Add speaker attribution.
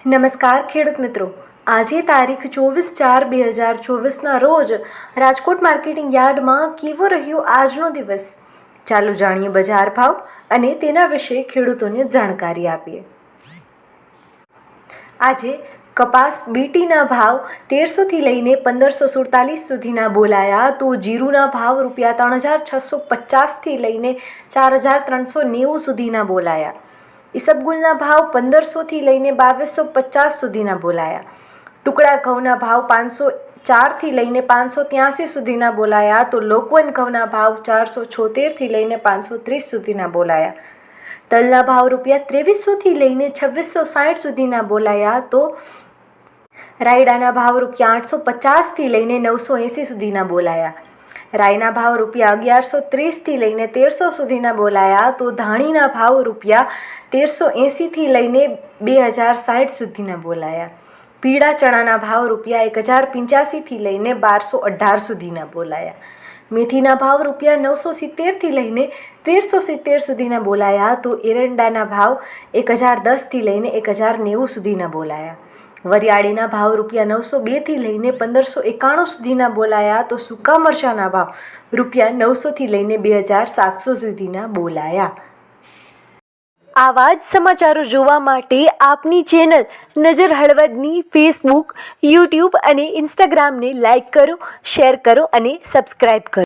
Speaker 1: નમસ્કાર ખેડૂત મિત્રો, આજે તારીખ 24/4/2024ના રોજ રાજકોટ માર્કેટિંગ યાર્ડમાં કેવો રહ્યો આજનો દિવસ? ચાલો જાણીએ બજાર ભાવ અને તેના વિશે ખેડૂતોને જાણકારી આપીએ. આજે કપાસ બીટીના ભાવ 1300થી લઈને 1547 સુધીના બોલાયા, તો જીરુના ભાવ ₹3650થી લઈને 4390 સુધીના બોલાયા. ઈસબગુલના ભાવ 1500થી લઈને 2250 સુધીના બોલાયા. ટુકડા ઘઉંના ભાવ 504થી લઈને 583 સુધીના બોલાયા, તો લોકવન ઘઉંના ભાવ 476થી લઈને 530 સુધીના બોલાયા. તલના ભાવ ₹2300થી લઈને 2660 સુધીના બોલાયા, તો રાયડાના ભાવ ₹850થી લઈને 980 સુધીના બોલાયા. રાઈના ભાવ ₹1130થી લઈને 1300 સુધીના બોલાયા, તો ધાણીના ભાવ ₹1380થી લઈને 2060 સુધીના બોલાયા. પીળા ચણાના ભાવ ₹1085થી લઈને 1218 સુધીના બોલાયા. મેથીના ભાવ ₹970થી લઈને 1370 સુધીના બોલાયા, તો એરંડાના ભાવ 1010થી લઈને 1090 સુધીના બોલાયા. વરિયાળીના ભાવ ₹902થી લઈને 1591 સુધીના બોલાયા, તો સૂકા મરચાંના ભાવ ₹900થી લઈને 2700 સુધીના બોલાયા. આવા જ સમાચારો જોવા માટે આપની ચેનલ નજર હળવદની ફેસબુક, યુટ્યુબ અને ઇન્સ્ટાગ્રામને લાઇક કરો, શેર કરો અને સબસ્ક્રાઇબ કરો.